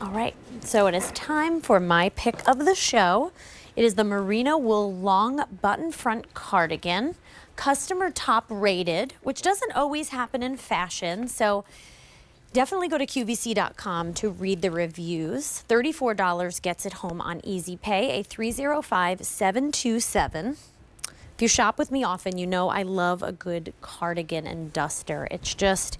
All right, so it is time for my pick of the show. It is the Merino wool long button front cardigan, customer top rated, which doesn't always happen in fashion. So definitely go to QVC.com to read the reviews. $34 gets it home on Easy Pay, a 305-727. If you shop with me often, you know I love a good cardigan and duster. It's just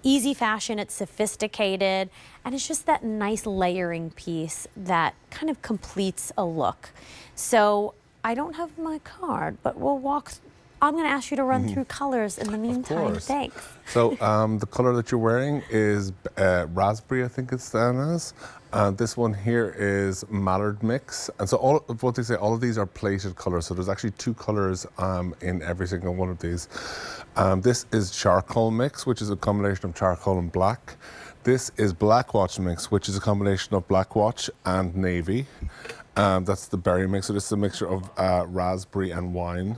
easy fashion, it's sophisticated, and it's just that nice layering piece that kind of completes a look. So I don't have my card, but we'll walk. I'm going to ask you to run through colors in the meantime. Thanks. So the color that you're wearing is raspberry, I think it's done as. This one here is mallard mix. And so all of these are plated colors. So there's actually two colors in every single one of these. This is charcoal mix, which is a combination of charcoal and black. This is black watch mix, which is a combination of black watch and navy. That's the berry mix. So this is a mixture of raspberry and wine.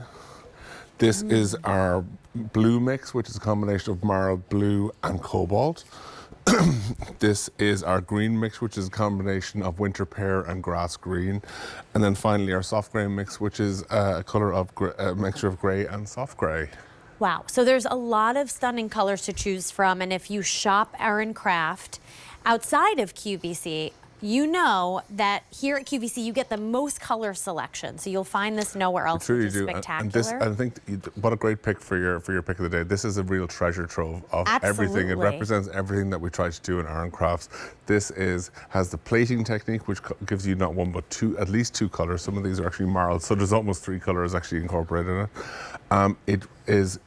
This is our blue mix, which is a combination of marled blue and cobalt. This is our green mix, which is a combination of winter pear and grass green. And then finally our soft grey mix, which is a mixture of grey and soft grey. Wow, so there's a lot of stunning colors to choose from, and if you shop Aran Craft outside of QVC, you know that here at QVC you get the most color selection, so you'll find this nowhere else. You really which is do. Spectacular. And I think what a great pick for your pick of the day. This is a real treasure trove of everything. It represents everything that we try to do in Aran Crafts. This has the plating technique, which gives you not one but two, at least two colors. Some of these are actually marled, so there's almost three colors actually incorporated in it. It is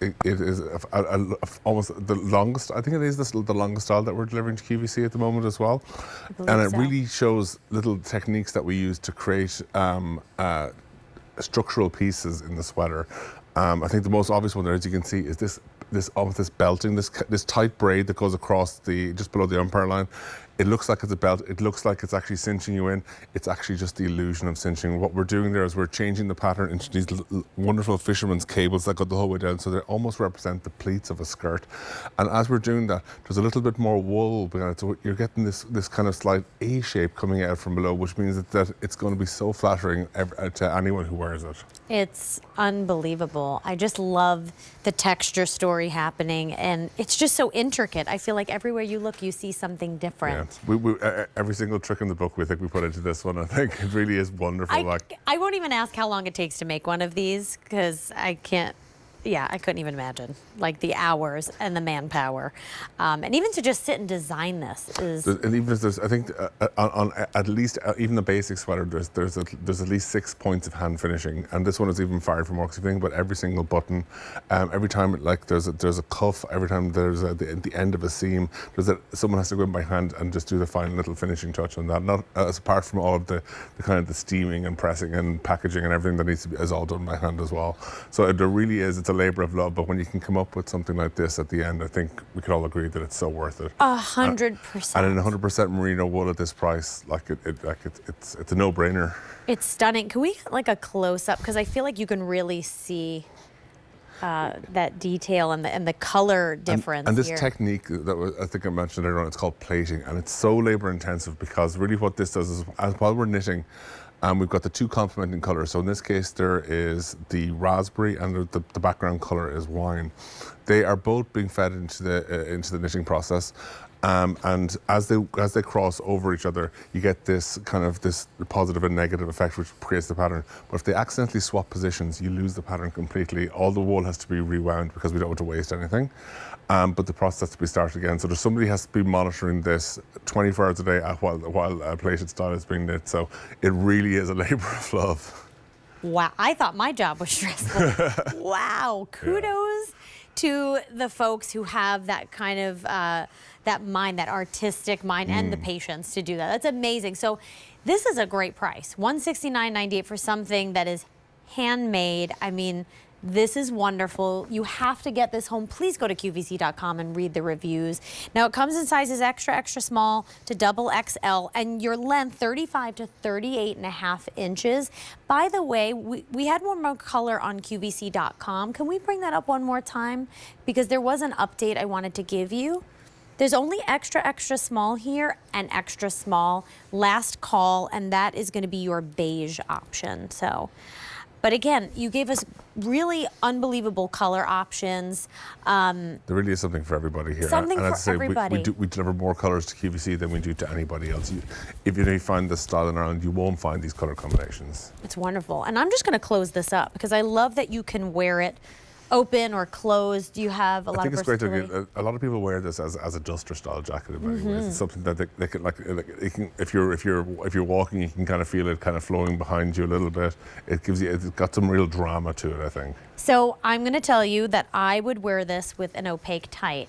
almost the longest. I think it is the longest style that we're delivering to QVC at the moment as well, and it really shows little techniques that we use to create structural pieces in the sweater. I think the most obvious one there, as you can see, is this belting, this tight braid that goes across just below the umpire line. It looks like it's a belt. It looks like it's actually cinching you in. It's actually just the illusion of cinching. What we're doing there is we're changing the pattern into these wonderful fisherman's cables that go the whole way down, so they almost represent the pleats of a skirt. And as we're doing that, there's a little bit more wool behind it, so you're getting this kind of slight A shape coming out from below, which means that it's going to be so flattering to anyone who wears it. It's unbelievable. I just love the texture story happening, and it's just so intricate. I feel like everywhere you look, you see something different. Yeah. Every single trick in the book we think we put into this one. I think it really is wonderful. I won't even ask how long it takes to make one of these, because I can't. Yeah, I couldn't even imagine, like the hours and the manpower, and even to just sit and design this is. And even if there's, I think, on at least even the basic sweater, there's at least 6 points of hand finishing, and this one is even far from more. Because if you think about every single button, every time there's a cuff, every time there's the end of a seam, someone has to go in by hand and just do the final little finishing touch on that. Not as apart from all of the kind of the steaming and pressing and packaging and everything that needs to be is all done by hand as well. So there really is. It's a labor of love, but when you can come up with something like this at the end, I think we could all agree that it's so worth it. 100%. And in 100% merino wool at this price, it's a no-brainer. It's stunning. Can we get like a close-up, because I feel like you can really see that detail and the color difference. And this here. technique that I think I mentioned earlier on, it's called plating, and it's so labor intensive because really what this does is, while we're knitting, we've got the two complementing colors. So in this case, there is the raspberry, and the background color is wine. They are both being fed into the knitting process, and as they cross over each other, you get this positive and negative effect, which creates the pattern. But if they accidentally swap positions, you lose the pattern completely. All the wool has to be rewound because we don't want to waste anything. But the process has to be started again. So somebody has to be monitoring this 24 hours a day while a plated style is being knit. So it really is a labor of love. Wow, I thought my job was stressful. Wow, kudos to the folks who have that kind of that mind, that artistic mind, and the patience to do that. That's amazing. So this is a great price, $169.98 for something that is handmade. I mean, this is wonderful. You have to get this home. Please go to QVC.com and read the reviews. Now, it comes in sizes extra, extra small to double XL, and your length 35 to 38.5 inches. By the way, we had one more color on QVC.com. Can we bring that up one more time? Because there was an update I wanted to give you. There's only extra, extra small here and extra small. Last call, and that is gonna be your beige option, so. But again, you gave us really unbelievable color options. There really is something for everybody here. Something and for as I say, everybody. We deliver more colors to QVC than we do to anybody else. If you find this style in Ireland, you won't find these color combinations. It's wonderful. And I'm just gonna close this up because I love that you can wear it open or closed. You have a lot of versatility. I think it's great. A lot of people wear this as a duster style jacket in many ways. It's something that they can if you're walking, you can kind of feel it kind of flowing behind you a little bit. It's got some real drama to it, I think. So I'm gonna tell you that I would wear this with an opaque tight.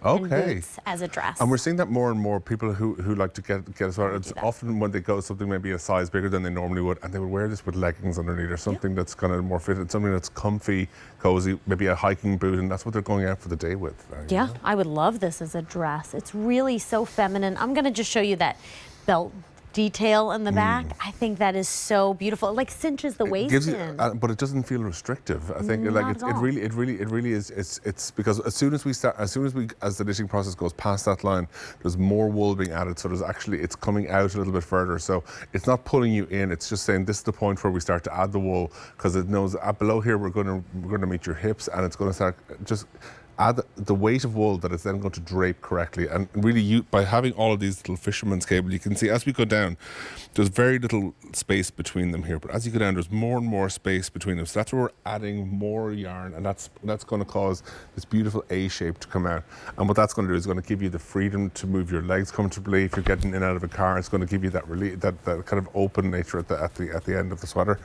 And boots as a dress. And we're seeing that more and more. People who like to get a sweater, it's often when they go something maybe a size bigger than they normally would, and they would wear this with leggings underneath or something that's kind of more fitted, something that's comfy, cozy, maybe a hiking boot, and that's what they're going out for the day with. Yeah, I would love this as a dress. It's really so feminine. I'm gonna just show you that belt detail in the back. I think that is so beautiful. It like cinches the waist in. But it doesn't feel restrictive. I think it really is. It's because as the knitting process goes past that line, there's more wool being added. So it's coming out a little bit further. So it's not pulling you in. It's just saying this is the point where we start to add the wool, because it knows below here we're going to meet your hips, and it's going to start just add the weight of wool that it's then going to drape correctly. And really, by having all of these little fisherman's cable, you can see as we go down, there's very little space between them here. But as you go down, there's more and more space between them. So that's where we're adding more yarn, and that's going to cause this beautiful A shape to come out. And what that's going to do is going to give you the freedom to move your legs comfortably. If you're getting in and out of a car, it's going to give you that relief, that kind of open nature at the end of the sweater.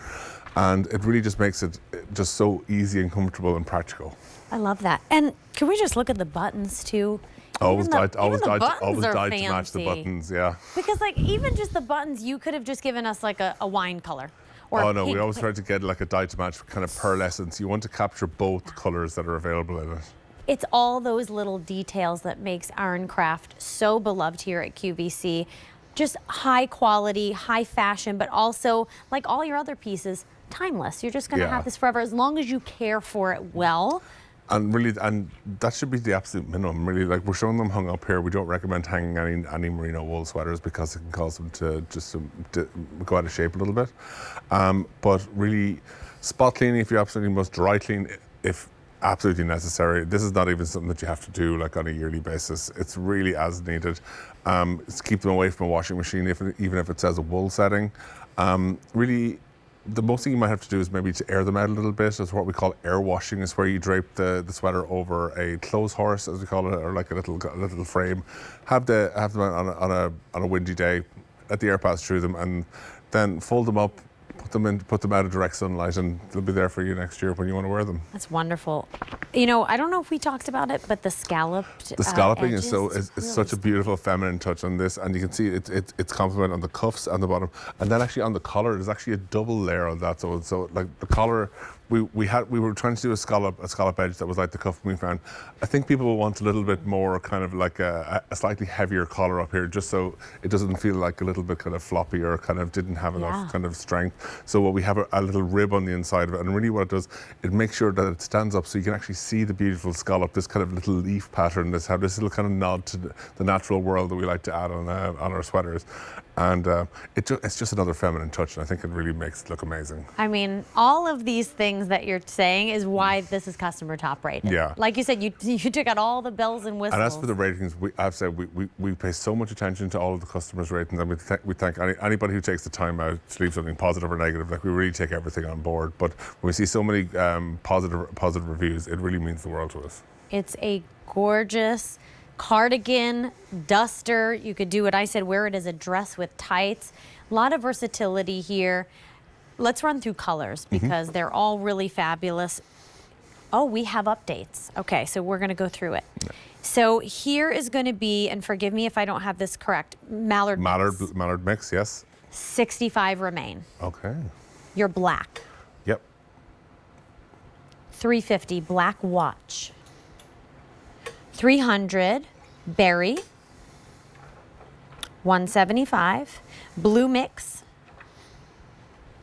And it really just makes it just so easy and comfortable and practical. I love that. And can we just look at the buttons too? Always dyed to match the fancy. buttons, yeah. Because like even just the buttons, you could have just given us like a wine color. Or oh no, we always try to get like a dyed to match kind of pearlescence. You want to capture both colors that are available in it. It's all those little details that makes Aran Craft so beloved here at QVC. Just high quality, high fashion, but also like all your other pieces, timeless. You're just gonna have this forever as long as you care for it well. And really, and that should be the absolute minimum. Really, like we're showing them hung up here. We don't recommend hanging any merino wool sweaters because it can cause them to go out of shape a little bit. But really, spot cleaning if you absolutely must, dry clean if absolutely necessary. This is not even something that you have to do like on a yearly basis. It's really as needed. Keep them away from a washing machine, even if it says a wool setting. Really, the most thing you might have to do is maybe to air them out a little bit. That's what we call air washing. Is where you drape the sweater over a clothes horse, as we call it, or like a little frame. Have them on a windy day, let the air pass through them, and then fold them up, put them out of direct sunlight, and they'll be there for you next year when you want to wear them. That's wonderful. You know, I don't know if we talked about it, but the scalloped. The scalloping edges is really such a beautiful feminine touch on this, and you can see it's complement on the cuffs and the bottom, and then actually on the collar there's actually a double layer on that. So like the collar, we were trying to do a scallop edge that was like the cuff we found. I think people will want a little bit more kind of like a slightly heavier collar up here, just so it doesn't feel like a little bit kind of floppy or kind of didn't have enough kind of strength. So what we have a little rib on the inside of it, and really what it does, it makes sure that it stands up so you can actually see the beautiful scallop, this kind of little leaf pattern, this little kind of nod to the natural world that we like to add on our sweaters. And it's just another feminine touch, and I think it really makes it look amazing. I mean, all of these things that you're saying is why this is customer top rated. Yeah. Like you said, you took out all the bells and whistles. And as for the ratings, I've said we pay so much attention to all of the customers' ratings, and we thank anybody who takes the time out to leave something positive or negative. Like we really take everything on board. But when we see so many positive reviews, it really means the world to us. It's a gorgeous cardigan, duster. You could do what I said, wear it as a dress with tights. A lot of versatility here. Let's run through colors because they're all really fabulous. Oh, we have updates. Okay, so we're gonna go through it. Yeah. So here is gonna be, and forgive me if I don't have this correct, mallard mix, yes. 65 remain. Okay. Your black. Yep. 350 black watch. 300 berry. 175 blue mix.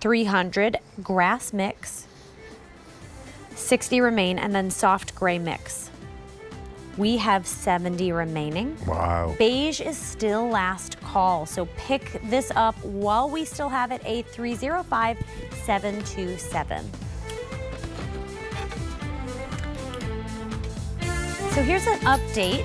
300 grass mix. 60 remain, and then soft gray mix. We have 70 remaining. Wow. Beige is still last call, so pick this up while we still have it, 8305727. So here's an update